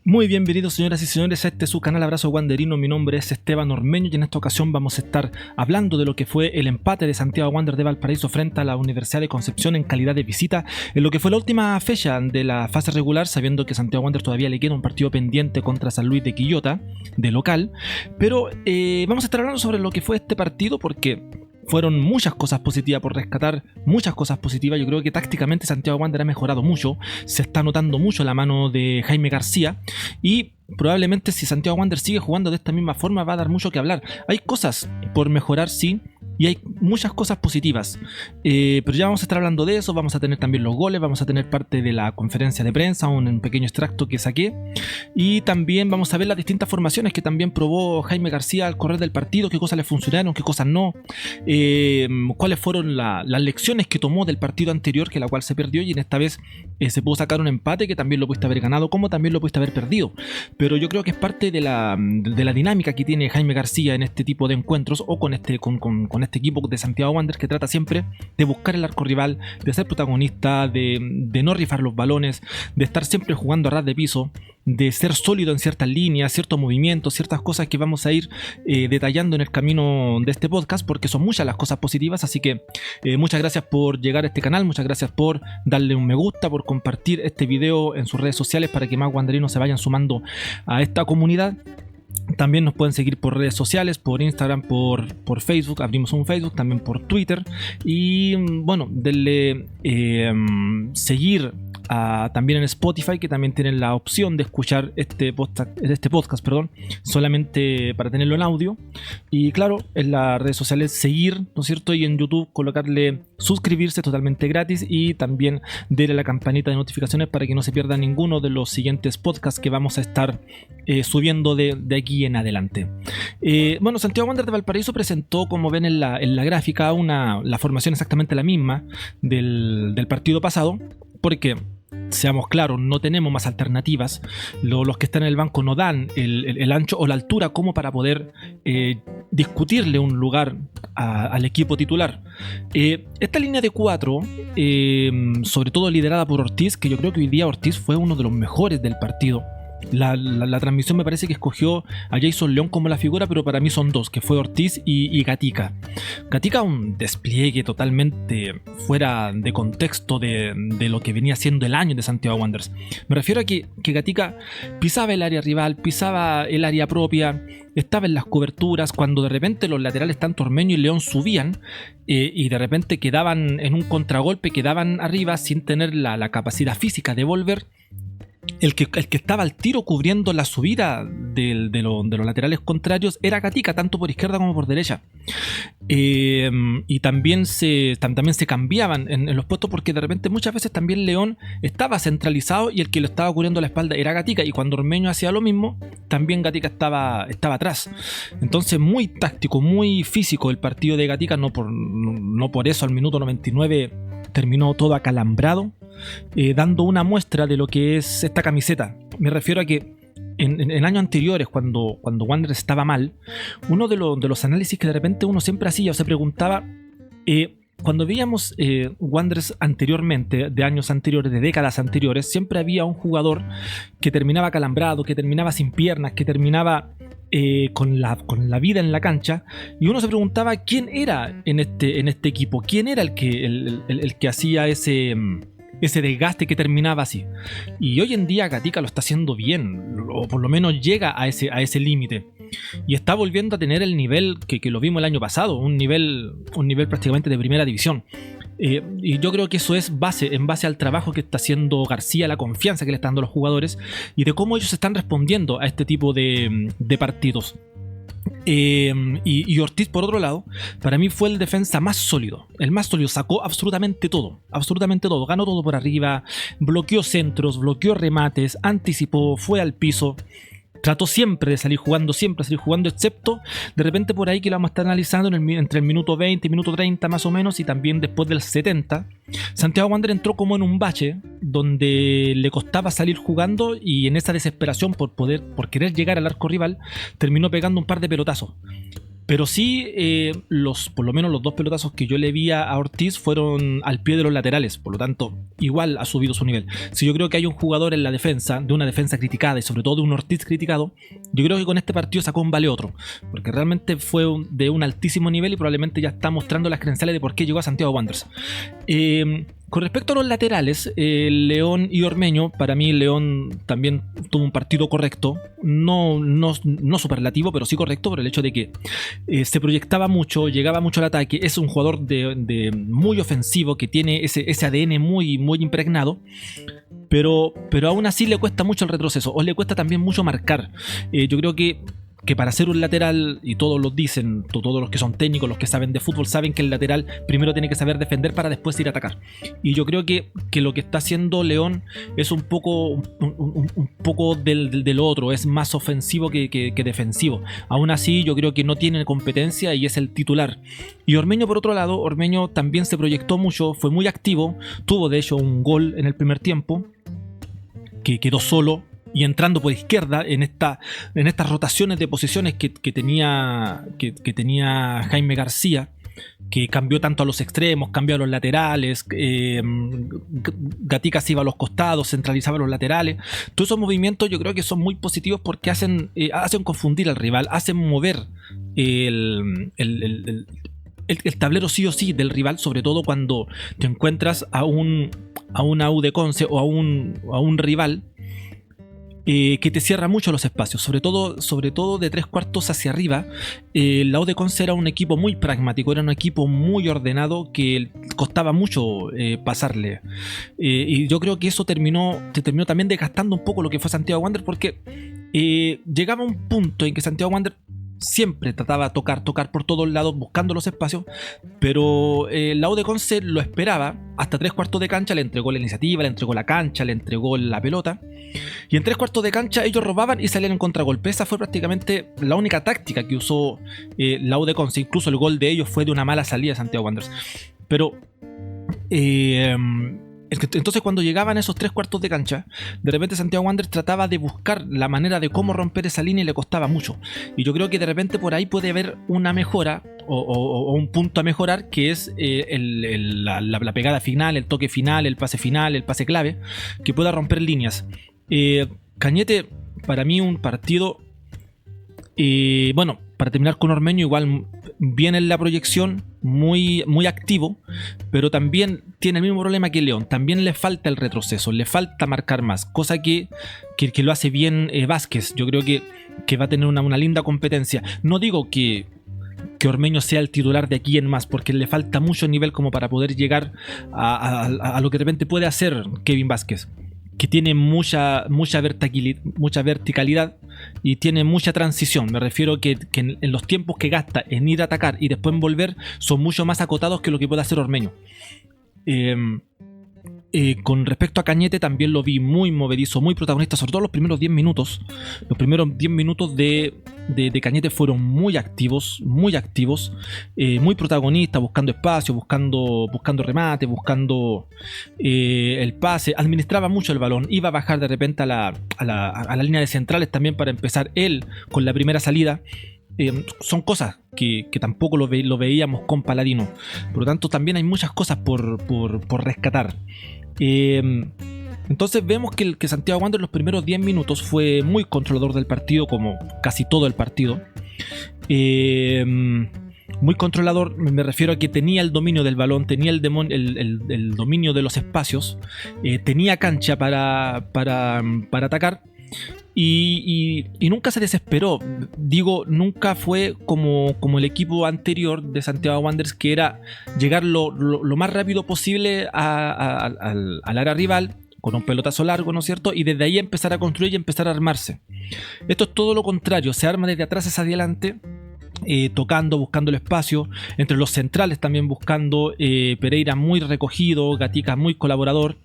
Muy bienvenidos, señoras y señores, a este su canal Abrazo Wanderino. Mi nombre es Esteban Ormeño y en esta ocasión vamos a estar hablando de lo que fue el empate de Santiago Wanderers de Valparaíso frente a la Universidad de Concepción en calidad de visita en lo que fue la última fecha de la fase regular, sabiendo que Santiago Wanderers todavía le queda un partido pendiente contra San Luis de Quillota de local. Pero vamos a estar hablando sobre lo que fue este partido porque fueron muchas cosas positivas por rescatar, muchas cosas positivas. Yo creo que tácticamente Santiago Wanderers ha mejorado mucho, se está notando mucho la mano de Jaime García y probablemente si Santiago Wanderers sigue jugando de esta misma forma va a dar mucho que hablar. Hay cosas por mejorar, sí, y hay muchas cosas positivas, pero ya vamos a estar hablando de eso. Vamos a tener también los goles, vamos a tener parte de la conferencia de prensa, un pequeño extracto que saqué, y también vamos a ver las distintas formaciones que también probó Jaime García al correr del partido, qué cosas le funcionaron, qué cosas no, cuáles fueron las lecciones que tomó del partido anterior, que la cual se perdió, y en esta vez se pudo sacar un empate que también lo pudiste haber ganado, como también lo pudiste haber perdido. Pero yo creo que es parte de la dinámica que tiene Jaime García en este tipo de encuentros, o con este equipo de Santiago Wanderers, que trata siempre de buscar el arco rival, de ser protagonista, de no rifar los balones, de estar siempre jugando a ras de piso, de ser sólido en ciertas líneas, ciertos movimientos, ciertas cosas que vamos a ir detallando en el camino de este podcast, porque son muchas las cosas positivas. Así que muchas gracias por llegar a este canal, muchas gracias por darle un me gusta, por compartir este video en sus redes sociales para que más wanderinos se vayan sumando a esta comunidad. También nos pueden seguir por redes sociales, por Instagram, por Facebook, abrimos un Facebook, también por Twitter. Y bueno, denle seguir también en Spotify, que también tienen la opción de escuchar este podcast, solamente para tenerlo en audio. Y claro, en las redes sociales seguir, ¿no es cierto? Y en YouTube colocarle suscribirse, totalmente gratis, y también darle a la campanita de notificaciones para que no se pierda ninguno de los siguientes podcasts que vamos a estar subiendo de aquí en adelante. Bueno, Santiago Wanderers de Valparaíso presentó, como ven en la gráfica, la formación exactamente la misma del partido pasado, porque seamos claros, no tenemos más alternativas. Los que están en el banco no dan el ancho o la altura como para poder discutirle un lugar al equipo titular. Esta línea de 4, sobre todo liderada por Ortiz, que yo creo que hoy día Ortiz fue uno de los mejores del partido. La transmisión me parece que escogió a Jason León como la figura, pero para mí son dos, que fue Ortiz y Gatica. Gatica, un despliegue totalmente fuera de contexto de lo que venía siendo el año de Santiago Wanderers. Me refiero a que Gatica pisaba el área rival, pisaba el área propia, estaba en las coberturas, cuando de repente los laterales tanto Ormeño y León subían y de repente quedaban en un contragolpe, quedaban arriba sin tener la capacidad física de volver. El que estaba al tiro cubriendo la subida de los laterales contrarios era Gatica, tanto por izquierda como por derecha. Y también se cambiaban en los puestos, porque de repente muchas veces también León estaba centralizado y el que lo estaba cubriendo la espalda era Gatica, y cuando Ormeño hacía lo mismo, también Gatica estaba atrás. Entonces muy táctico, muy físico el partido de Gatica. No por eso al minuto 99 terminó todo acalambrado, dando una muestra de lo que es esta camiseta. Me refiero a que en años anteriores, cuando Wanderers estaba mal, uno de los análisis que de repente uno siempre hacía o se preguntaba, cuando veíamos Wanderers anteriormente, de años anteriores, de décadas anteriores, siempre había un jugador que terminaba acalambrado, que terminaba sin piernas, que terminaba con la vida en la cancha, y uno se preguntaba quién era en este equipo, quién era el que hacía ese desgaste, que terminaba así. Y hoy en día Gatica lo está haciendo bien, o por lo menos llega a ese límite, y está volviendo a tener el nivel que lo vimos el año pasado, un nivel prácticamente de primera división. Y yo creo que eso es en base al trabajo que está haciendo García, la confianza que le están dando los jugadores y de cómo ellos están respondiendo a este tipo de partidos. Y Ortiz, por otro lado, para mí fue el defensa más sólido. El más sólido, sacó absolutamente todo, ganó todo por arriba, bloqueó centros, bloqueó remates, anticipó, fue al piso. Trató siempre de salir jugando, excepto de repente por ahí que lo vamos a estar analizando entre el minuto 20 y minuto 30 más o menos, y también después del 70. Santiago Wanderers entró como en un bache donde le costaba salir jugando, y en esa desesperación por querer llegar al arco rival terminó pegando un par de pelotazos. Pero sí, por lo menos los 2 pelotazos que yo le vi a Ortiz fueron al pie de los laterales. Por lo tanto, igual ha subido su nivel. Si yo creo que hay un jugador en la defensa, de una defensa criticada y sobre todo de un Ortiz criticado, yo creo que con este partido sacó un vale otro. Porque realmente fue de un altísimo nivel y probablemente ya está mostrando las credenciales de por qué llegó a Santiago Wanderers. Con respecto a los laterales, León y Ormeño, para mí León también tuvo un partido correcto, no superlativo, pero sí correcto por el hecho de que se proyectaba mucho, llegaba mucho al ataque, es un jugador de muy ofensivo que tiene ese ADN muy impregnado. Pero aún así le cuesta mucho el retroceso, o le cuesta también mucho marcar. Yo creo que para ser un lateral, y todos lo dicen, todos los que son técnicos, los que saben de fútbol, saben que el lateral primero tiene que saber defender para después ir a atacar. Y yo creo que lo que está haciendo León es un poco del otro, es más ofensivo que defensivo. Aún así, yo creo que no tiene competencia y es el titular. Y Ormeño, por otro lado, Ormeño también se proyectó mucho, fue muy activo, tuvo de hecho un gol en el primer tiempo, que quedó solo y entrando por izquierda en estas rotaciones de posiciones que tenía Jaime García, que cambió tanto a los extremos, cambió a los laterales, Gatica se iba a los costados, centralizaba los laterales. Todos esos movimientos yo creo que son muy positivos porque hacen confundir al rival, hacen mover el tablero sí o sí del rival, sobre todo cuando te encuentras a una U de Conce o a un rival que te cierra mucho los espacios, sobre todo de 3/4 hacia arriba. La U de Conce era un equipo muy pragmático, era un equipo muy ordenado que costaba mucho pasarle. Y yo creo que eso terminó también desgastando un poco lo que fue Santiago Wanderers, porque llegaba un punto en que Santiago Wanderers siempre trataba de tocar por todos lados buscando los espacios, pero la U de Conce lo esperaba hasta 3/4 de cancha, le entregó la iniciativa, le entregó la cancha, le entregó la pelota, y en 3/4 de cancha ellos robaban y salían en contragolpe. Esa fue prácticamente la única táctica que usó la U de Conce. Incluso el gol de ellos fue de una mala salida de Santiago Wanderers. Pero entonces cuando llegaban esos 3/4 de cancha, de repente Santiago Wanderers trataba de buscar la manera de cómo romper esa línea y le costaba mucho. Y yo creo que de repente por ahí puede haber una mejora o un punto a mejorar, que es la pegada final, el toque final, el pase clave, que pueda romper líneas. Cañete, para mí un partido, bueno, para terminar con Ormeño, igual viene en la proyección muy activo, pero también tiene el mismo problema que León. También le falta el retroceso, le falta marcar más, cosa que lo hace bien Vázquez. Yo creo que va a tener una linda competencia. No digo que Ormeño sea el titular de aquí en más, porque le falta mucho nivel como para poder llegar a lo que de repente puede hacer Kevin Vázquez, que tiene mucha verticalidad y tiene mucha transición. Me refiero que en los tiempos que gasta en ir a atacar y después en volver son mucho más acotados que lo que puede hacer Ormeño. Con respecto a Cañete, también lo vi muy movedizo, muy protagonista, sobre todo los primeros 10 minutos. Los primeros 10 minutos de Cañete fueron muy activos, muy protagonistas, buscando espacio, buscando remate, buscando el pase. Administraba mucho el balón, iba a bajar de repente a la línea de centrales también para empezar él con la primera salida. Son cosas que tampoco lo veíamos con Paladino. Por lo tanto, también hay muchas cosas por rescatar. Entonces vemos que Santiago Wanderers los primeros 10 minutos fue muy controlador del partido, como casi todo el partido. Muy controlador, me refiero a que tenía el dominio del balón, tenía el dominio de los espacios, tenía cancha para atacar. Y nunca se desesperó. Digo, nunca fue como el equipo anterior de Santiago Wanderers, que era llegar lo más rápido posible al área rival con un pelotazo largo, ¿no es cierto? Y desde ahí empezar a construir y empezar a armarse. Esto es todo lo contrario, se arma desde atrás hacia adelante, tocando, buscando el espacio, entre los centrales también buscando, Pereira muy recogido, Gatica muy colaborador.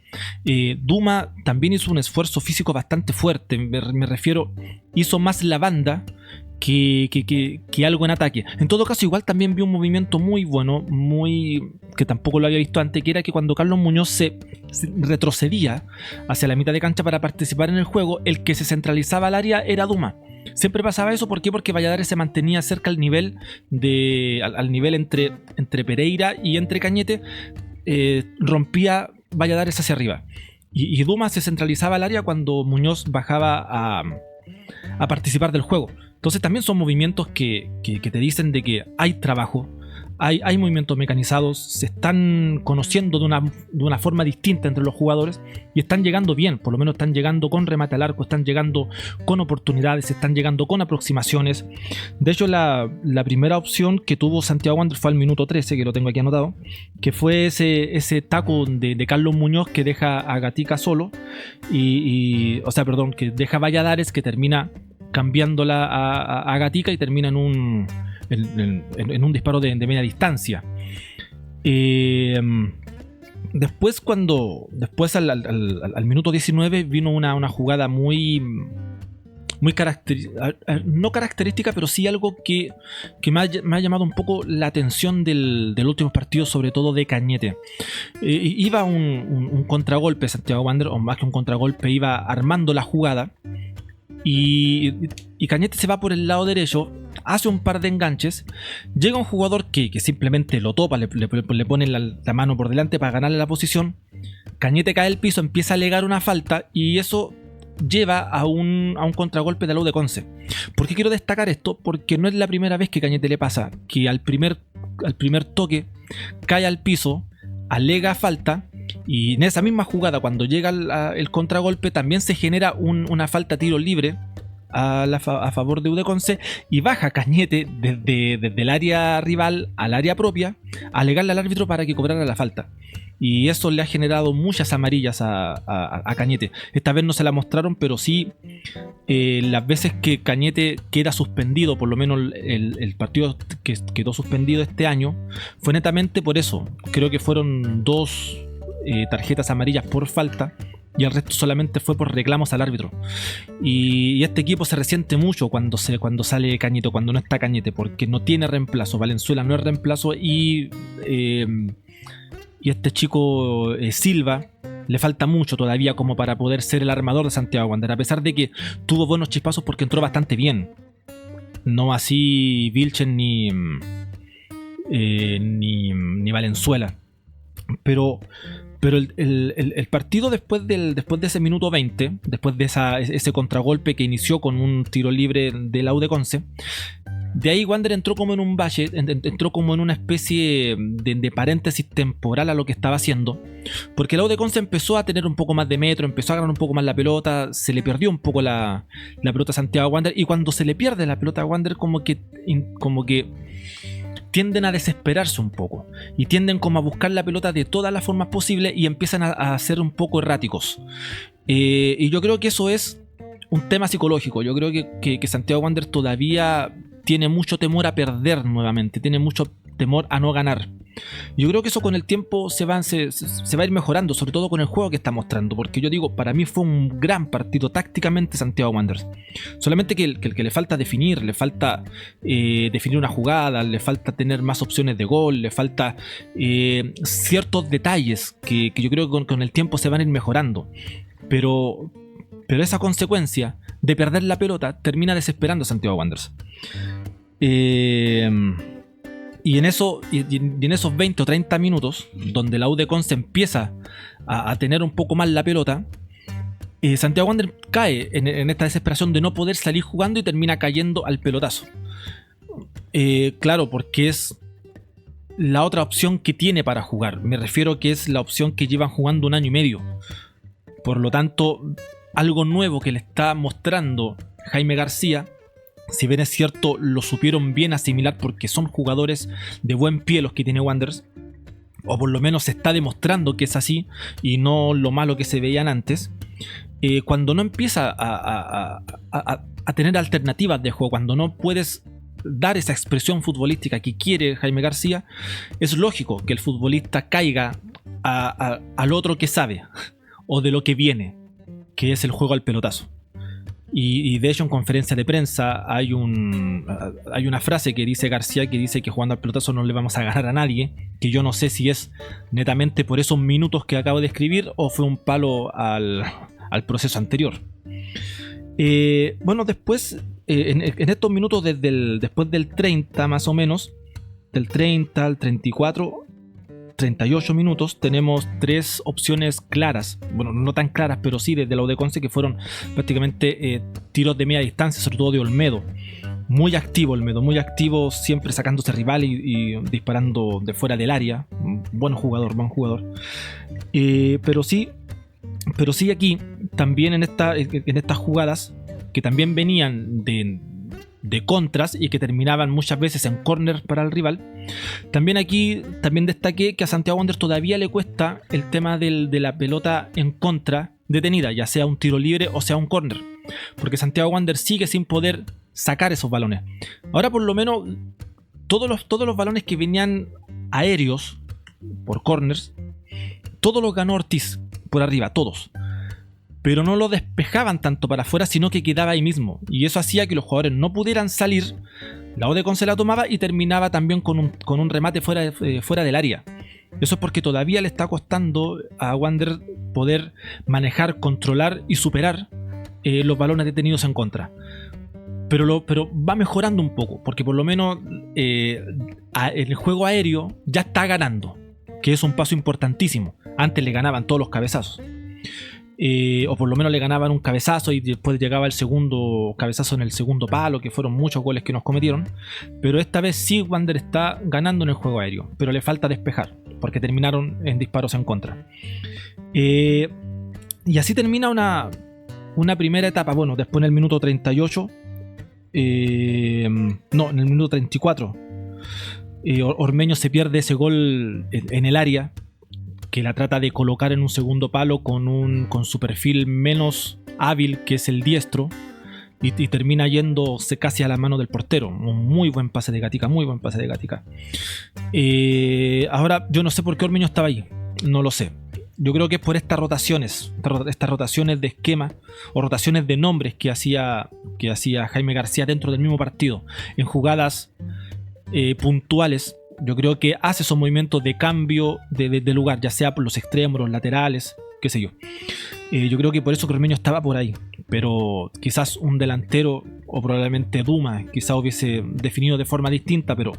Duma también hizo un esfuerzo físico bastante fuerte, me refiero, hizo más la banda que algo en ataque. En todo caso, igual también vi un movimiento muy bueno, que tampoco lo había visto antes, que era que cuando Carlos Muñoz se retrocedía hacia la mitad de cancha para participar en el juego, el que se centralizaba al área era Duma. Siempre pasaba eso, ¿por qué? Porque Valladares se mantenía cerca al nivel al nivel entre Pereira y entre Cañete, rompía Valladares hacia arriba. Y Dumas se centralizaba al área cuando Muñoz bajaba a participar del juego. Entonces también son movimientos que te dicen de que hay trabajo, hay movimientos mecanizados, se están conociendo de una forma distinta entre los jugadores y están llegando bien, por lo menos están llegando con remate al arco, están llegando con oportunidades, están llegando con aproximaciones. De hecho, la primera opción que tuvo Santiago Wanderers fue al minuto 13, que lo tengo aquí anotado, que fue ese taco de Carlos Muñoz que deja a Gatica solo, que deja a Valladares, que termina cambiándola a Gatica y termina en un disparo de media distancia. Después al minuto 19 vino una jugada muy no característica, pero sí algo que me ha llamado un poco la atención del último partido, sobre todo de Cañete. Iba un contragolpe Santiago Wanderers, o más que un contragolpe, iba armando la jugada. Y Cañete se va por el lado derecho, hace un par de enganches, llega un jugador que simplemente lo topa, le pone la mano por delante para ganarle la posición. Cañete cae al piso, empieza a alegar una falta y eso lleva a un contragolpe de la U de Conce. ¿Por qué quiero destacar esto? Porque no es la primera vez que Cañete le pasa, que al primer toque cae al piso, alega falta. Y en esa misma jugada, cuando llega el contragolpe, también se genera una falta tiro libre a favor de Udeconce y baja Cañete desde el área rival al área propia a alegarle al árbitro para que cobrara la falta. Y eso le ha generado muchas amarillas a Cañete. Esta vez no se la mostraron, pero sí las veces que Cañete queda suspendido, por lo menos el partido que quedó suspendido este año, fue netamente por eso. Creo que fueron 2 tarjetas amarillas por falta y el resto solamente fue por reclamos al árbitro. Y este equipo se resiente mucho cuando sale Cañete, cuando no está Cañete, porque no tiene reemplazo. Valenzuela no es reemplazo y este chico Silva le falta mucho todavía como para poder ser el armador de Santiago Wanderers, a pesar de que tuvo buenos chispazos porque entró bastante bien. No así Vilchen ni Valenzuela. Pero el partido después de ese minuto 20, después de ese contragolpe que inició con un tiro libre de la U de Conce, de ahí Wander entró como en un valle, entró como en una especie de paréntesis temporal a lo que estaba haciendo, porque la U de Conce empezó a tener un poco más de metro, empezó a ganar un poco más la pelota, se le perdió un poco la pelota a Santiago Wanderers, y cuando se le pierde la pelota a Wanderers como que tienden a desesperarse un poco y tienden como a buscar la pelota de todas las formas posibles y empiezan a ser un poco erráticos. Y yo creo que eso es un tema psicológico. Yo creo que Santiago Wanderers todavía tiene mucho temor a perder nuevamente, tiene mucho temor a no ganar. Yo creo que eso con el tiempo se va a ir mejorando, sobre todo con el juego que está mostrando, porque yo digo, para mí fue un gran partido tácticamente Santiago Wanderers. Solamente que le falta definir, le falta definir una jugada, le falta tener más opciones de gol, le falta ciertos detalles que yo creo que con el tiempo se van a ir mejorando. Pero esa consecuencia de perder la pelota termina desesperando a Santiago Wanderers. Y en esos 20 o 30 minutos, donde la U de Conce empieza a tener un poco más la pelota, Santiago Wanderers cae en esta desesperación de no poder salir jugando y termina cayendo al pelotazo. Claro, porque es la otra opción que tiene para jugar. Me refiero que es la opción que llevan jugando 1 año y medio. Por lo tanto, algo nuevo que le está mostrando Jaime García, si bien es cierto, lo supieron bien asimilar porque son jugadores de buen pie los que tiene Wanderers, o por lo menos se está demostrando que es así y no lo malo que se veían antes. Cuando no empieza a tener alternativas de juego, cuando no puedes dar esa expresión futbolística que quiere Jaime García, es lógico que el futbolista caiga al otro que sabe o de lo que viene, que es el juego al pelotazo. Y de hecho en conferencia de prensa hay una frase que dice García, que dice que jugando al pelotazo no le vamos a ganar a nadie, que yo no sé si es netamente por esos minutos que acabo de escribir o fue un palo al proceso anterior. Bueno, después en estos minutos después del 30 más o menos, del 30 al 34, 38 minutos, tenemos 3 opciones claras, bueno, no tan claras, pero sí desde la U de Conce, que fueron prácticamente tiros de media distancia, sobre todo de Olmedo. Muy activo Olmedo, muy activo, siempre sacándose rival y disparando de fuera del área. Buen jugador. Pero sí aquí, también en estas jugadas, que también venían de contras y que terminaban muchas veces en córner para el rival. También aquí destaqué que a Santiago Wanderers todavía le cuesta el tema de la pelota en contra detenida, ya sea un tiro libre o sea un córner, porque Santiago Wanderers sigue sin poder sacar esos balones. Ahora por lo menos todos los balones que venían aéreos por corners, todos los ganó Ortiz por arriba, todos. Pero no lo despejaban tanto para afuera, sino que quedaba ahí mismo. Y eso hacía que los jugadores no pudieran salir. La U de Conce la tomaba y terminaba también con un remate fuera del área. Eso es porque todavía le está costando a Wander poder manejar, controlar y superar los balones detenidos en contra. Pero va mejorando un poco, porque por lo menos el juego aéreo ya está ganando, que es un paso importantísimo. Antes le ganaban todos los cabezazos. O por lo menos le ganaban un cabezazo y después llegaba el segundo cabezazo en el segundo palo, que fueron muchos goles que nos cometieron. Pero esta vez sí Wander está ganando en el juego aéreo, pero le falta despejar, porque terminaron en disparos en contra. Y así termina una primera etapa. Bueno, después en el minuto 38, en el minuto 34, Ormeño se pierde ese gol en el área, que la trata de colocar en un segundo palo con su perfil menos hábil, que es el diestro, y termina yéndose casi a la mano del portero. Un muy buen pase de Gatica, ahora yo no sé por qué Ormeño estaba ahí, no lo sé. Yo creo que es por estas rotaciones de esquema o rotaciones de nombres que hacía Jaime García dentro del mismo partido, en jugadas puntuales. Yo creo que hace esos movimientos de cambio de lugar, ya sea por los extremos, los laterales, qué sé yo. Yo creo que por eso Ormeño estaba por ahí. Pero quizás un delantero, o probablemente Duma, quizás hubiese definido de forma distinta, pero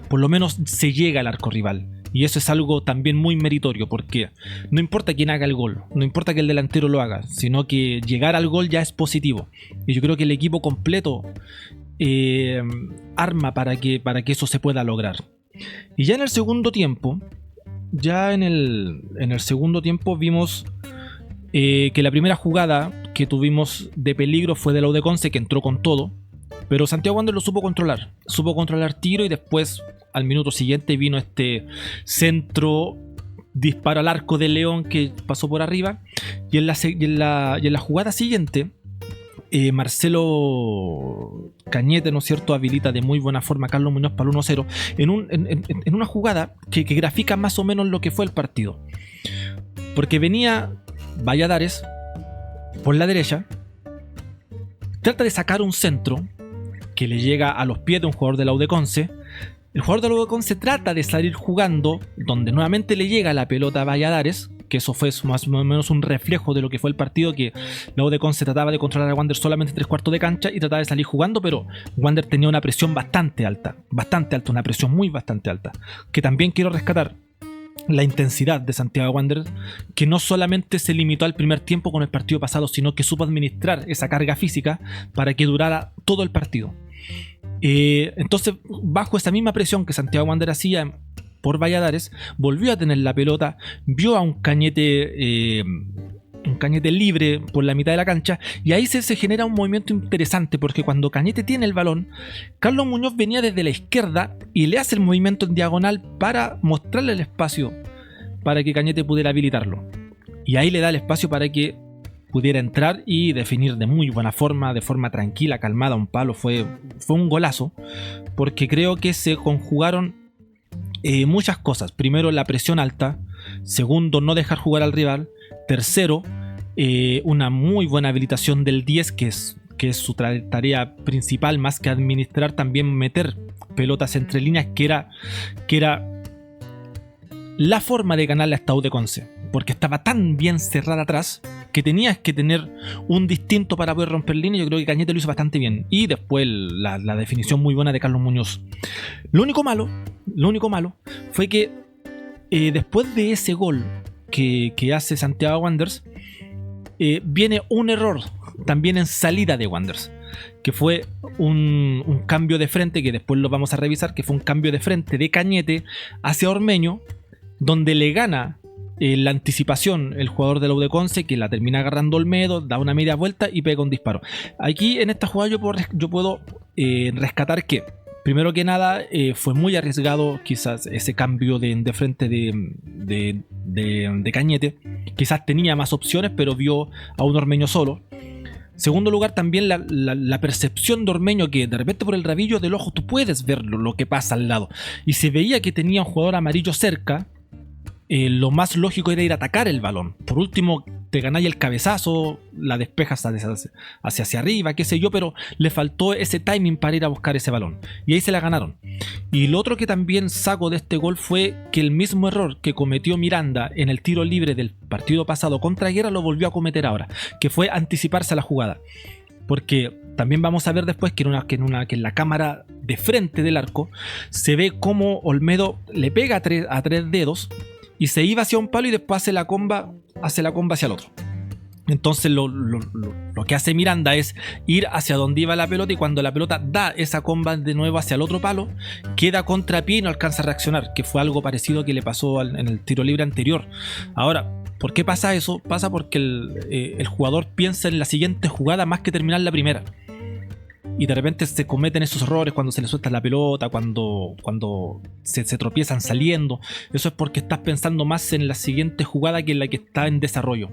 por lo menos se llega al arco rival. Y eso es algo también muy meritorio, porque no importa quién haga el gol, no importa que el delantero lo haga, sino que llegar al gol ya es positivo. Y yo creo que el equipo completo arma para que eso se pueda lograr. Y ya en el segundo tiempo, vimos que la primera jugada que tuvimos de peligro fue de la U de Conce, que entró con todo, pero Santiago Wanderers lo supo controlar tiro, y después al minuto siguiente vino este centro, disparo al arco de León que pasó por arriba, y en la jugada siguiente Marcelo Cañete, ¿no es cierto?, habilita de muy buena forma a Carlos Muñoz para el 1-0 en una jugada que grafica más o menos lo que fue el partido, porque venía Valladares por la derecha, trata de sacar un centro que le llega a los pies de un jugador de la U de Conce. El jugador de la U de Conce trata de salir jugando, donde nuevamente le llega la pelota a Valladares, que eso fue más o menos un reflejo de lo que fue el partido, que la U de Conce trataba de controlar a Wander solamente 3/4 de cancha y trataba de salir jugando, pero Wander tenía una presión bastante alta, una presión bastante alta, que también quiero rescatar la intensidad de Santiago Wanderers, que no solamente se limitó al primer tiempo con el partido pasado, sino que supo administrar esa carga física para que durara todo el partido. Entonces, bajo esa misma presión que Santiago Wanderers hacía por Valladares, volvió a tener la pelota, vio a un Cañete libre por la mitad de la cancha, y ahí se genera un movimiento interesante, porque cuando Cañete tiene el balón, Carlos Muñoz venía desde la izquierda y le hace el movimiento en diagonal para mostrarle el espacio para que Cañete pudiera habilitarlo, y ahí le da el espacio para que pudiera entrar y definir de muy buena forma, de forma tranquila, calmada, un palo. Fue un golazo, porque creo que se conjugaron muchas cosas. Primero, la presión alta. Segundo, no dejar jugar al rival. Tercero, una muy buena habilitación del 10, que es su tarea principal, más que administrar, también meter pelotas entre líneas, que era la forma de ganarle a esta U de Conce, porque estaba tan bien cerrada atrás que tenías que tener un distinto para poder romper línea. Yo creo que Cañete lo hizo bastante bien. Y después la definición muy buena de Carlos Muñoz. Lo único malo fue que después de ese gol que hace Santiago Wanderers, viene un error también en salida de Wanderers, que fue un cambio de frente, que después lo vamos a revisar, que fue un cambio de frente de Cañete hacia Ormeño, donde le gana la anticipación el jugador de la U de Conce, que la termina agarrando Olmedo, da una media vuelta y pega un disparo. Aquí en esta jugada yo puedo rescatar que, primero que nada, fue muy arriesgado quizás ese cambio de frente de Cañete. Quizás tenía más opciones, pero vio a un Ormeño solo. Segundo lugar, también la percepción de Ormeño, que de repente por el rabillo del ojo tú puedes ver lo que pasa al lado. Y se veía que tenía un jugador amarillo cerca. Lo más lógico era ir a atacar el balón. Por último, te ganáis el cabezazo, la despejas hacia arriba, qué sé yo, pero le faltó ese timing para ir a buscar ese balón. Y ahí se la ganaron. Y lo otro que también saco de este gol fue que el mismo error que cometió Miranda en el tiro libre del partido pasado contra Guerra lo volvió a cometer ahora, que fue anticiparse a la jugada. Porque también vamos a ver después que en la cámara de frente del arco se ve cómo Olmedo le pega a tres dedos y se iba hacia un palo y después hace la comba hacia el otro. Entonces lo que hace Miranda es ir hacia donde iba la pelota, y cuando la pelota da esa comba de nuevo hacia el otro palo, queda contrapié y no alcanza a reaccionar, que fue algo parecido que le pasó en el tiro libre anterior. Ahora, ¿por qué pasa eso? Pasa porque el jugador piensa en la siguiente jugada más que terminar la primera. Y de repente se cometen esos errores cuando se le suelta la pelota, cuando se tropiezan saliendo. Eso es porque estás pensando más en la siguiente jugada que en la que está en desarrollo.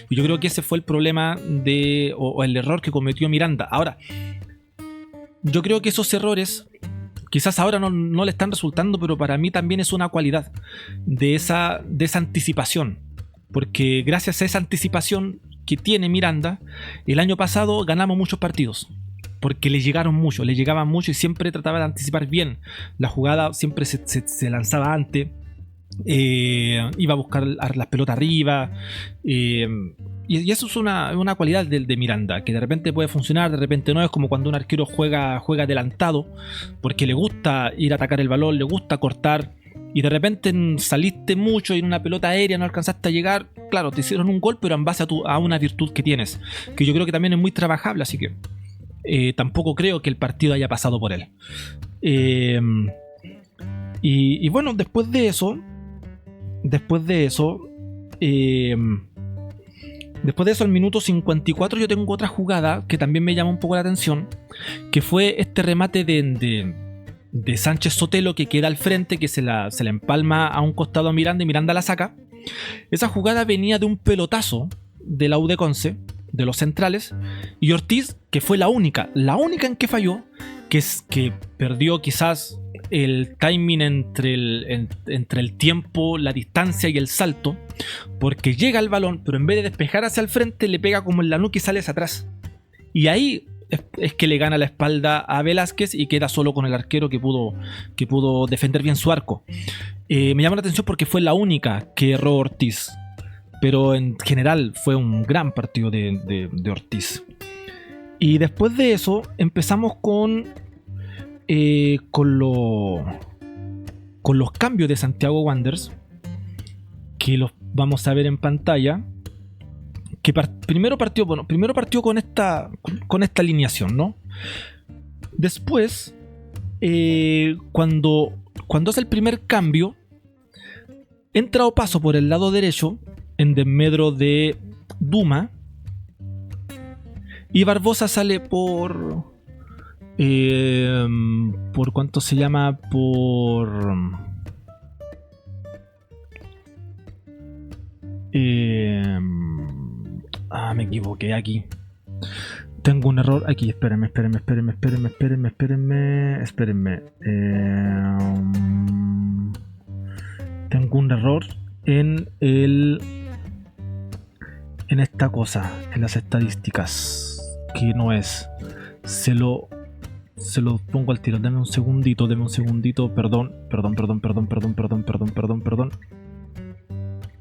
Y yo creo que ese fue el problema o el error que cometió Miranda. Ahora, yo creo que esos errores quizás ahora no le están resultando, pero para mí también es una cualidad de esa anticipación. Porque gracias a esa anticipación que tiene Miranda, el año pasado ganamos muchos partidos. Porque le llegaban mucho y siempre trataba de anticipar bien la jugada, siempre se lanzaba antes, iba a buscar las pelotas arriba, y eso es una cualidad de Miranda, que de repente puede funcionar, de repente no. Es como cuando un arquero juega adelantado, porque le gusta ir a atacar el balón, le gusta cortar, y de repente saliste mucho y en una pelota aérea no alcanzaste a llegar. Claro, te hicieron un gol, pero en base a una virtud que tienes, que yo creo que también es muy trabajable, así que tampoco creo que el partido haya pasado por él. Y bueno, después de eso, al minuto 54, yo tengo otra jugada que también me llama un poco la atención, que fue este remate de Sánchez Sotelo, que queda al frente, que se la empalma a un costado a Miranda y Miranda la saca. Esa jugada venía de un pelotazo de la U de Conce, de los centrales, y Ortiz, que fue la única en que falló, que es que perdió quizás el timing entre el tiempo, la distancia y el salto, porque llega al balón, pero en vez de despejar hacia el frente, le pega como en la nuca y sale hacia atrás. Y ahí es que le gana la espalda a Velázquez y queda solo con el arquero, que pudo defender bien su arco. Me llama la atención porque fue la única que erró Ortiz, pero en general fue un gran partido de Ortiz. Y después de eso empezamos con los cambios de Santiago Wanderers, que los vamos a ver en pantalla. Que primero partió con esta alineación, ¿no? Después, cuando hace el primer cambio, entra Opaso por el lado derecho en desmedro de Duma, y Barbosa sale por ¿cuánto se llama? Me equivoqué aquí. Tengo un error aquí. Espérenme. Tengo un error en esta cosa, en las estadísticas, que no es. Se lo pongo al tiro. Deme un segundito. Perdón.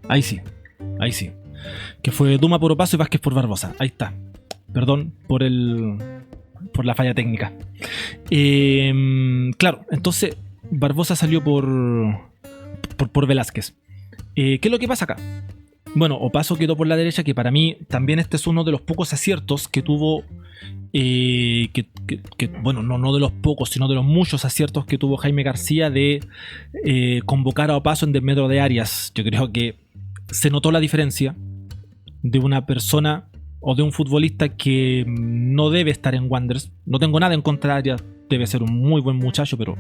Ahí sí. que fue Duma por Opaso y Vázquez por Barbosa. Ahí está. Perdón por la falla técnica. Claro, entonces Barbosa salió por Velázquez. ¿Qué es lo que pasa acá? Bueno, Opaso quedó por la derecha, que para mí también este es uno de los pocos aciertos que tuvo, bueno, no de los pocos, sino de los muchos aciertos que tuvo Jaime García de convocar a Opaso en desmedro de Arias. Yo creo que se notó la diferencia de una persona o de un futbolista que no debe estar en Wanderers. No tengo nada en contra de Arias, debe ser un muy buen muchacho, pero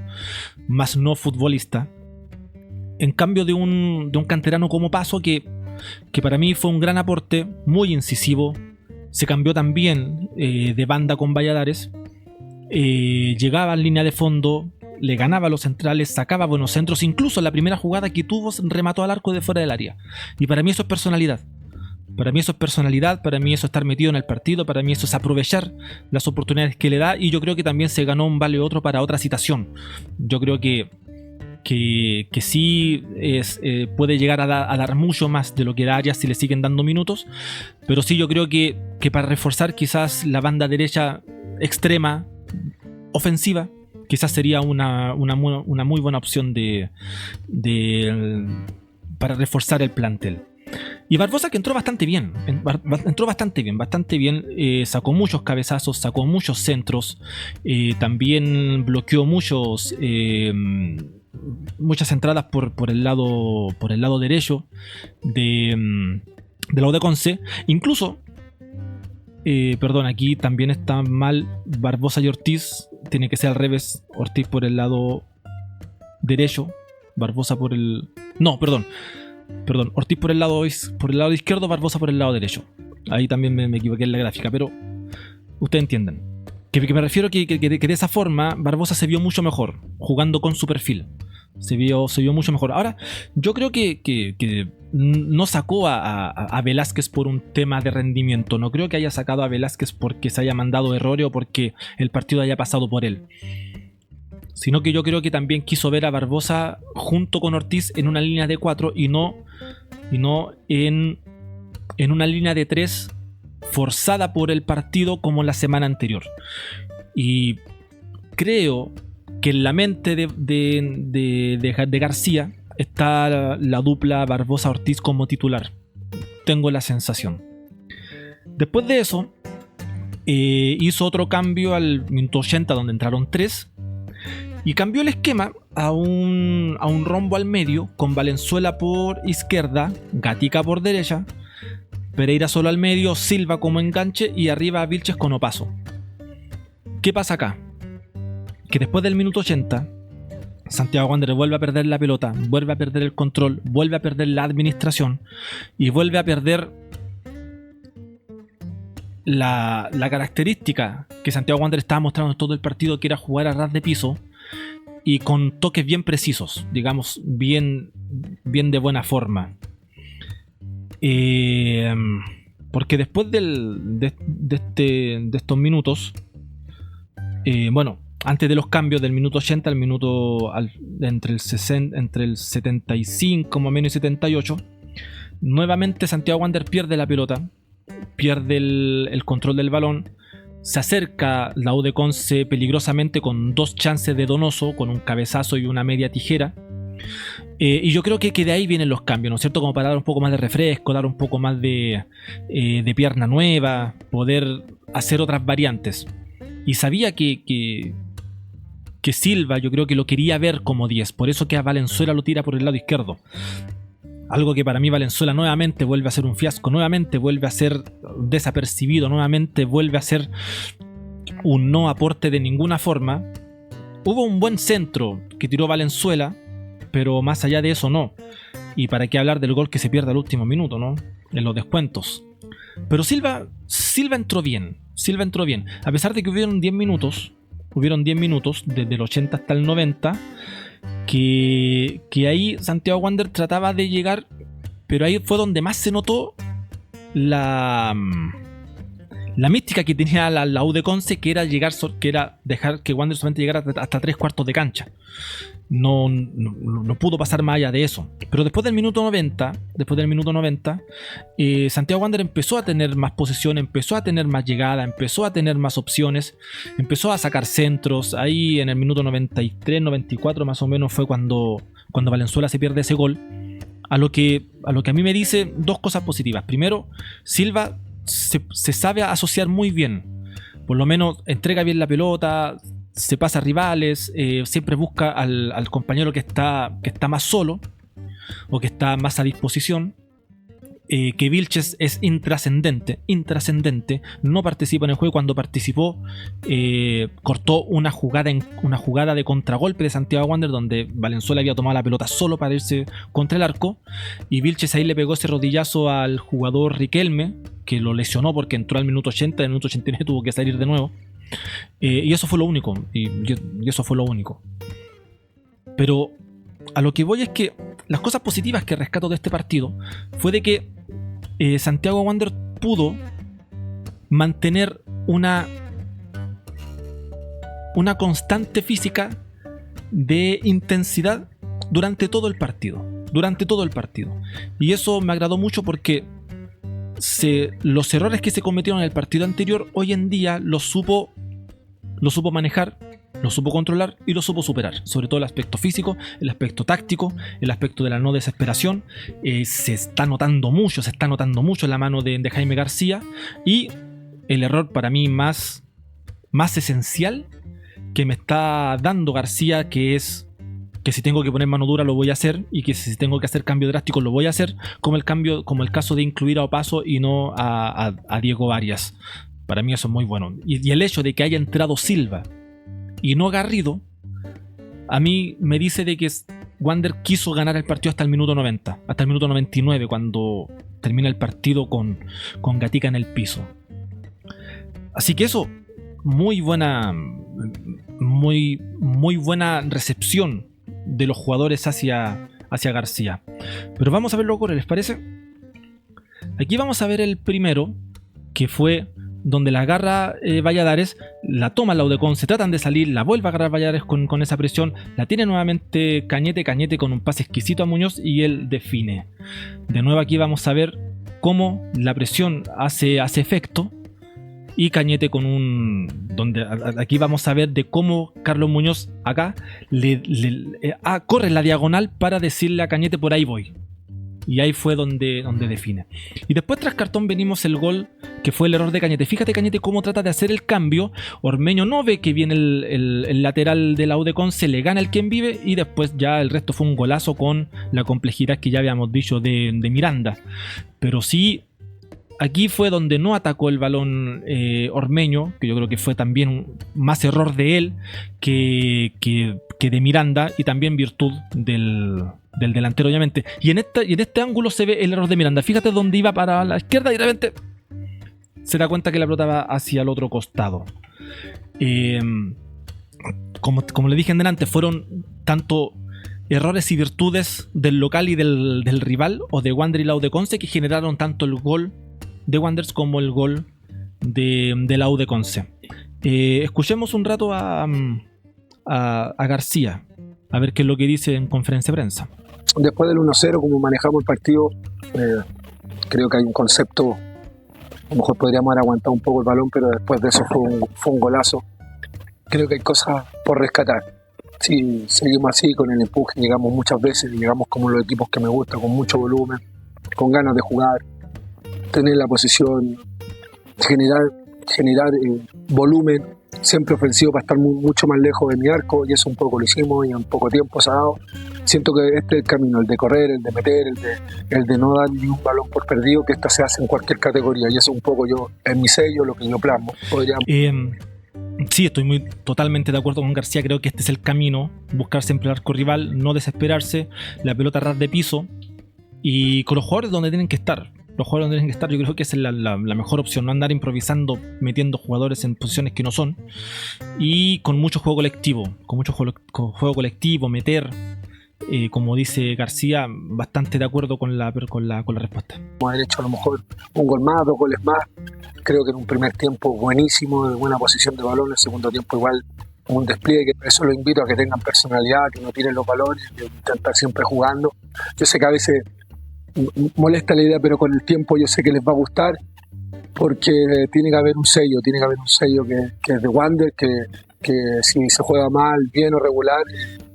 más no futbolista. En cambio de un canterano como Opaso, que para mí fue un gran aporte, muy incisivo. Se cambió también de banda con Valladares. Llegaba en línea de fondo, le ganaba a los centrales, sacaba buenos centros. Incluso la primera jugada que tuvo remató al arco de fuera del área. Y para mí eso es personalidad. Para mí eso es personalidad, para mí eso es estar metido en el partido, para mí eso es aprovechar las oportunidades que le da. Y yo creo que también se ganó un vale otro para otra citación. Yo creo que sí puede llegar a dar mucho más de lo que da Arias si le siguen dando minutos, pero sí yo creo que para reforzar quizás la banda derecha extrema ofensiva, quizás sería una muy buena opción para reforzar el plantel. Y Barbosa, que entró bastante bien, sacó muchos cabezazos, sacó muchos centros, también bloqueó muchas entradas por el lado derecho del lado de Conce. Incluso, perdón, aquí también está mal Barbosa y Ortiz. Tiene que ser al revés. Ortiz por el lado derecho, Barbosa por el... No, perdón. Ortiz por el lado izquierdo, Barbosa por el lado derecho. Ahí también me equivoqué en la gráfica, pero ustedes entienden. Que me refiero que de esa forma Barbosa se vio mucho mejor, jugando con su perfil. Se vio mucho mejor. Ahora, yo creo que no sacó a Velázquez por un tema de rendimiento. No creo que haya sacado a Velázquez porque se haya mandado errores o porque el partido haya pasado por él. Sino que yo creo que también quiso ver a Barbosa junto con Ortiz en una línea de 4 y no en una línea de 3 forzada por el partido como la semana anterior. Y creo que en la mente de García está la dupla Barbosa-Ortiz como titular. Tengo la sensación. Después de eso, hizo otro cambio al minuto 80 donde entraron 3. Y cambió el esquema a un rombo al medio, con Valenzuela por izquierda, Gatica por derecha, Pereira solo al medio, Silva como enganche y arriba Vilches con Opaso. ¿Qué pasa acá? Que después del minuto 80, Santiago Wanderers vuelve a perder la pelota, vuelve a perder el control, vuelve a perder la administración y vuelve a perder la característica que Santiago Wanderers estaba mostrando en todo el partido, que era jugar a ras de piso y con toques bien precisos, digamos, bien de buena forma. Porque después de estos minutos, bueno, antes de los cambios del minuto 80 al minuto entre el 75 más o menos y 78, nuevamente Santiago Wanderers pierde la pelota, pierde el control del balón. Se acerca la U de Conce peligrosamente con 2 chances de Donoso, con un cabezazo y una media tijera. Y yo creo que de ahí vienen los cambios, ¿no es cierto? Como para dar un poco más de refresco, dar un poco más de pierna nueva, poder hacer otras variantes. Y sabía que Silva, yo creo que lo quería ver como 10, por eso que a Valenzuela lo tira por el lado izquierdo. Algo que para mí Valenzuela nuevamente vuelve a ser un fiasco, nuevamente vuelve a ser desapercibido, nuevamente vuelve a ser un no aporte de ninguna forma. Hubo un buen centro que tiró Valenzuela, pero más allá de eso no. Y para qué hablar del gol que se pierde al último minuto, ¿no? En los descuentos. Pero Silva entró bien. A pesar de que hubieron 10 minutos, desde el 80 hasta el 90, que ahí Santiago Wanderers trataba de llegar, pero ahí fue donde más se notó la la mística que tenía la U de Conce, que era dejar que Wander solamente llegara hasta 3/4 de cancha. No pudo pasar más allá de eso. Pero después del minuto 90, Santiago Wander empezó a tener más posesión, empezó a tener más llegada, empezó a tener más opciones, empezó a sacar centros. Ahí en el minuto 93, 94 más o menos fue cuando Valenzuela se pierde ese gol. A lo que a mí me dice dos cosas positivas. Primero, Silva se sabe asociar muy bien. Por lo menos entrega bien la pelota, se pasa a rivales, siempre busca al compañero que está más solo o que está más a disposición. Que Vilches es intrascendente, no participa en el juego. Cuando participó, cortó una jugada de contragolpe de Santiago Wander, donde Valenzuela había tomado la pelota solo para irse contra el arco, y Vilches ahí le pegó ese rodillazo al jugador Riquelme, que lo lesionó porque entró al minuto 80, en el minuto 89 tuvo que salir de nuevo. Y eso fue lo único. Y eso fue lo único. Pero a lo que voy es que las cosas positivas que rescato de este partido fue de que Santiago Wander pudo mantener una constante física de intensidad durante todo el partido. Y eso me agradó mucho porque los errores que se cometieron en el partido anterior, hoy en día los supo manejar, lo supo controlar y lo supo superar. Sobre todo el aspecto físico, el aspecto táctico, el aspecto de la no desesperación. Se está notando mucho en la mano de Jaime García. Y el error para mí más esencial que me está dando García, que es que si tengo que poner mano dura lo voy a hacer, y que si tengo que hacer cambio drástico lo voy a hacer, como el caso de incluir a Opaso y no a Diego Arias. Para mí eso es muy bueno. Y el hecho de que haya entrado Silva y no Garrido, a mí me dice de que Wander quiso ganar el partido hasta el minuto 90, hasta el minuto 99, cuando termina el partido con Gatica en el piso. Así que eso, muy buena recepción de los jugadores hacia García. Pero vamos a ver los goles, ¿les parece? Aquí vamos a ver el primero, que fue donde la agarra Valladares, la toma la U de Conce, tratan de salir, la vuelve a agarrar Valladares con esa presión, la tiene nuevamente Cañete con un pase exquisito a Muñoz y él define. De nuevo aquí vamos a ver cómo la presión hace efecto, y Cañete aquí vamos a ver de cómo Carlos Muñoz acá corre en la diagonal para decirle a Cañete: por ahí voy. Y ahí fue donde define. Y después tras cartón venimos el gol, que fue el error de Cañete. Fíjate Cañete cómo trata de hacer el cambio. Ormeño no ve que viene el lateral de la U de Conce, le gana el quien vive, y después ya el resto fue un golazo con la complejidad que ya habíamos dicho de Miranda. Pero sí, aquí fue donde no atacó el balón Ormeño, que yo creo que fue también más error de él que de Miranda, y también virtud del delantero, obviamente. Y en este ángulo se ve el error de Miranda. Fíjate dónde iba para la izquierda y de repente se da cuenta que la pelota va hacia el otro costado. Como le dije en delante, fueron tanto errores y virtudes del local y del rival, o de Wander y la U de Conce, que generaron tanto el gol de Wanderers como el gol de la U de Conce. Escuchemos un rato a García, a ver qué es lo que dice en conferencia de prensa. Después del 1-0, como manejamos el partido, creo que hay un concepto. A lo mejor podríamos haber aguantado un poco el balón, pero después de eso fue un golazo. Creo que hay cosas por rescatar. Si seguimos así, con el empuje, llegamos muchas veces, llegamos como los equipos que me gustan, con mucho volumen, con ganas de jugar, tener la posición, generar volumen, siempre ofensivo para estar mucho más lejos de mi arco, y eso un poco lo hicimos y en poco tiempo se ha dado. Siento que este es el camino, el de correr, el de meter, el de no dar ni un balón por perdido, que esta se hace en cualquier categoría, y eso un poco yo, en mi sello, lo que yo plasmo. Sí, estoy totalmente de acuerdo con García. Creo que este es el camino: buscar siempre el arco rival, no desesperarse, la pelota ras de piso, y con los jugadores donde tienen que estar. Yo creo que esa es la mejor opción, no andar improvisando, metiendo jugadores en posiciones que no son, y con mucho juego colectivo, meter como dice García, bastante de acuerdo con la respuesta. Podemos haber hecho a lo mejor un gol más, 2 goles más. Creo que en un primer tiempo buenísimo, de buena posición de balón. En el segundo tiempo igual un despliegue. Eso lo invito a que tengan personalidad, que no tiren los balones, que intentar siempre jugando. Yo sé que a veces molesta la idea, pero con el tiempo yo sé que les va a gustar, porque tiene que haber un sello que es de Wander, que si se juega mal, bien o regular,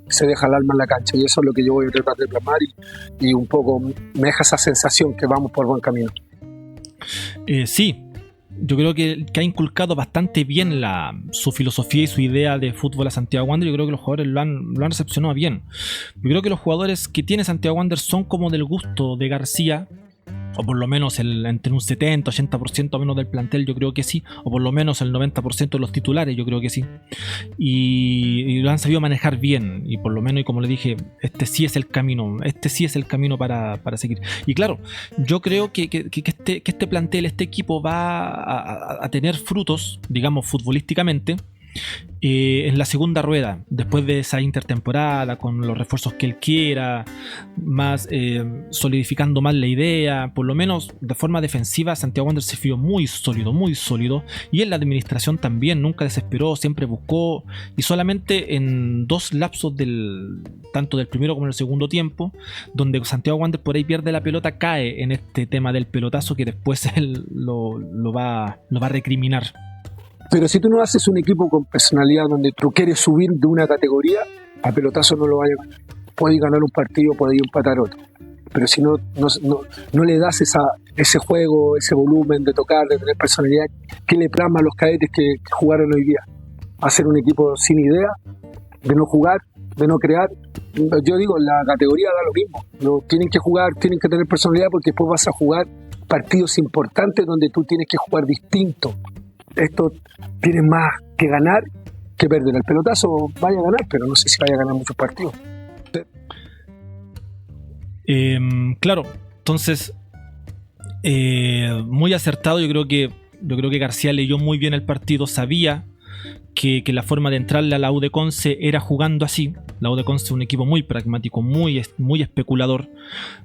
se deja el alma en la cancha, y eso es lo que yo voy a tratar de plasmar, y un poco me deja esa sensación que vamos por buen camino. Sí, yo creo que ha inculcado bastante bien su filosofía y su idea de fútbol a Santiago Wander. Yo creo que los jugadores lo han recepcionado bien. Yo creo que los jugadores que tiene Santiago Wander son como del gusto de García, o por lo menos entre un 70-80% menos del plantel, yo creo que sí, o por lo menos el 90% de los titulares, yo creo que sí, y lo han sabido manejar bien, y por lo menos, y como le dije, este sí es el camino para seguir. Y claro, yo creo que este plantel, este equipo va a tener frutos, digamos, futbolísticamente, en la segunda rueda, después de esa intertemporada, con los refuerzos que él quiera, más solidificando más la idea. Por lo menos de forma defensiva, Santiago Wander se vio muy sólido, y en la administración también nunca desesperó, siempre buscó, y solamente en 2 lapsos tanto del primero como del segundo tiempo, donde Santiago Wander por ahí pierde la pelota, cae en este tema del pelotazo, que después él lo va a recriminar. Pero si tú no haces un equipo con personalidad, donde tú quieres subir de una categoría, a pelotazo no lo vayas a ganar. Puedes ganar un partido, puedes empatar otro. Pero si no le das ese juego, ese volumen de tocar, de tener personalidad, ¿qué le plasma a los cadetes que jugaron hoy día? Hacer un equipo sin idea, de no jugar, de no crear. Yo digo, la categoría da lo mismo. No, tienen que jugar, tienen que tener personalidad, porque después vas a jugar partidos importantes donde tú tienes que jugar distinto. Esto tiene más que ganar que perder. El pelotazo vaya a ganar, pero no sé si vaya a ganar muchos partidos. Claro, entonces muy acertado. Yo creo que García leyó muy bien el partido, sabía que la forma de entrarle a la U de Conce era jugando así. La U de Conce es un equipo muy pragmático, muy especulador,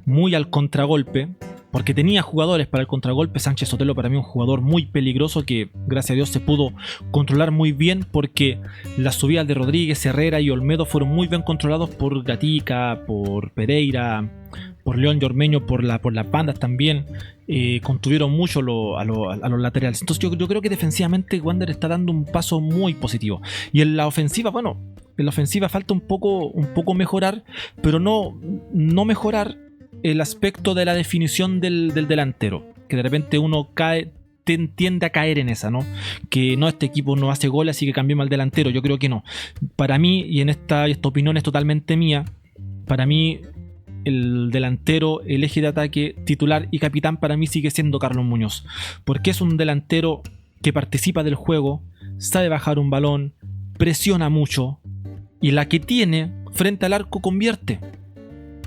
muy al contragolpe, porque tenía jugadores para el contragolpe. Sánchez Sotelo, para mí, un jugador muy peligroso, que gracias a Dios se pudo controlar muy bien, porque las subidas de Rodríguez, Herrera y Olmedo fueron muy bien controlados por Gatica, por Pereira, por León y Ormeño, por las bandas también. Contuvieron mucho a los laterales. Entonces yo creo que defensivamente Wander está dando un paso muy positivo. Y en la ofensiva, falta un poco mejorar, pero no mejorar el aspecto de la definición del delantero, que de repente uno tiende a caer en esa, ¿no? Que no, este equipo no hace goles, así que cambiemos al delantero. Yo creo que no. Para mí, y esta opinión es totalmente mía, para mí el delantero, el eje de ataque titular y capitán, para mí sigue siendo Carlos Muñoz, porque es un delantero que participa del juego, sabe bajar un balón, presiona mucho, y la que tiene frente al arco convierte.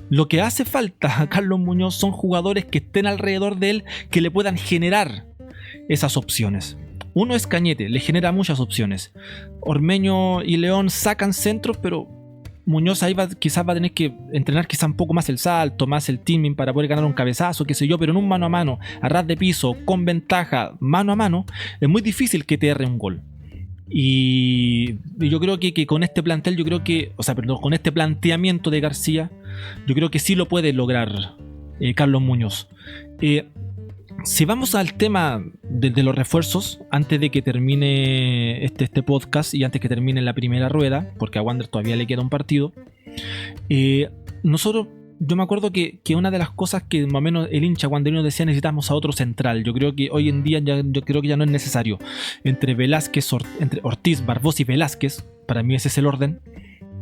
Lo que hace falta a Carlos Muñoz son jugadores que estén alrededor de él, que le puedan generar esas opciones. Uno es Cañete, le genera muchas opciones. Ormeño y León sacan centros, pero Muñoz ahí quizás va a tener que entrenar quizás un poco más el salto, más el timing, para poder ganar un cabezazo, qué sé yo, pero en un mano a mano, a ras de piso, con ventaja, mano a mano, es muy difícil que te erre un gol. Y yo creo que con este plantel, con este planteamiento de García, yo creo que sí lo puede lograr Carlos Muñoz. Si vamos al tema de los refuerzos, antes de que termine este podcast y antes que termine la primera rueda, porque a Wander todavía le queda un partido, yo me acuerdo que una de las cosas que más o menos el hincha wanderino decía: necesitamos a otro central. Yo creo que hoy en día ya no es necesario. Entre Ortiz, Barbosa y Velázquez, para mí ese es el orden.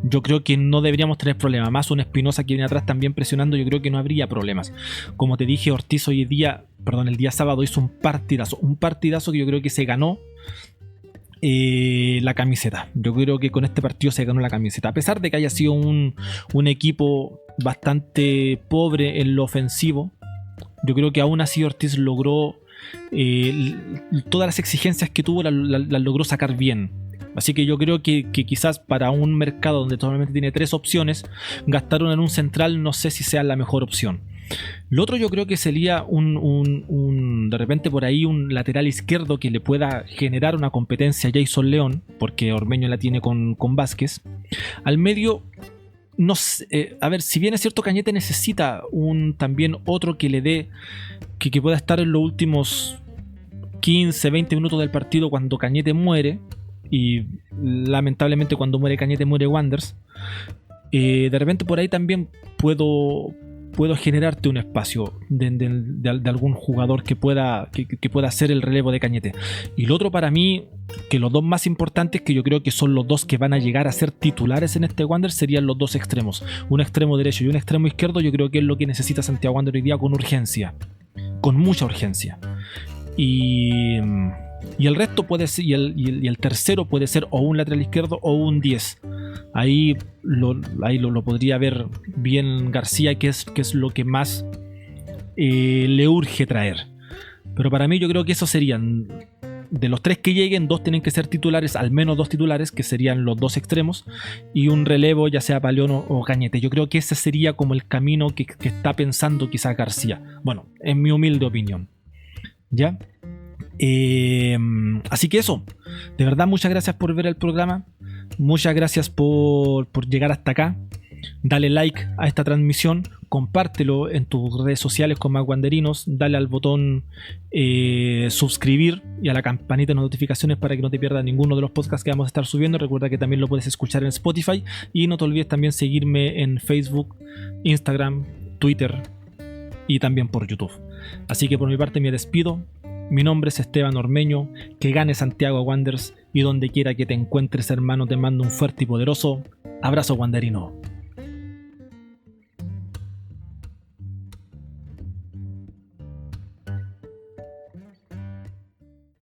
Yo creo que no deberíamos tener problemas. Más un Espinosa que viene atrás también presionando, yo creo que no habría problemas. Como te dije, Ortiz el día sábado hizo un partidazo que yo creo que se ganó la camiseta. Yo creo que con este partido se ganó la camiseta, a pesar de que haya sido un equipo bastante pobre en lo ofensivo. Yo creo que aún así Ortiz logró todas las exigencias que tuvo, las logró sacar bien. Así que yo creo que quizás para un mercado donde solamente tiene 3 opciones, gastar una en un central no sé si sea la mejor opción. Lo otro yo creo que sería de repente por ahí un lateral izquierdo que le pueda generar una competencia a Jason León, porque Ormeño la tiene con Vázquez. Al medio, no sé, a ver, si bien es cierto, Cañete necesita también otro que le dé, que pueda estar en los últimos 15, 20 minutos del partido cuando Cañete muere, y lamentablemente cuando muere Cañete muere Wanderers. De repente por ahí también puedo generarte un espacio de algún jugador que pueda hacer el relevo de Cañete. Y lo otro para mí, que los dos más importantes, que yo creo que son los dos que van a llegar a ser titulares en este Wanderers, serían los dos extremos, un extremo derecho y un extremo izquierdo. Yo creo que es lo que necesita Santiago Wanderers hoy día con urgencia, con mucha urgencia. Y el resto puede ser, y el tercero puede ser o un lateral izquierdo o un 10. Ahí lo podría ver bien García, que es lo que más le urge traer. Pero para mí yo creo que esos serían, de los 3 que lleguen, 2 tienen que ser titulares, al menos 2 titulares, que serían los 2 extremos, y un relevo, ya sea Paleón o Cañete. Yo creo que ese sería como el camino que está pensando quizás García. Bueno, en mi humilde opinión. ¿Ya? Así que eso, de verdad muchas gracias por ver el programa, muchas gracias por llegar hasta acá. Dale like a esta transmisión, compártelo en tus redes sociales con más wanderinos, dale al botón suscribir y a la campanita de notificaciones para que no te pierdas ninguno de los podcasts que vamos a estar subiendo. Recuerda que también lo puedes escuchar en Spotify, y no te olvides también seguirme en Facebook, Instagram, Twitter y también por YouTube. Así que por mi parte me despido. Mi nombre es Esteban Ormeño. Que gane Santiago Wanderers, y donde quiera que te encuentres, hermano, te mando un fuerte y poderoso abrazo wanderino.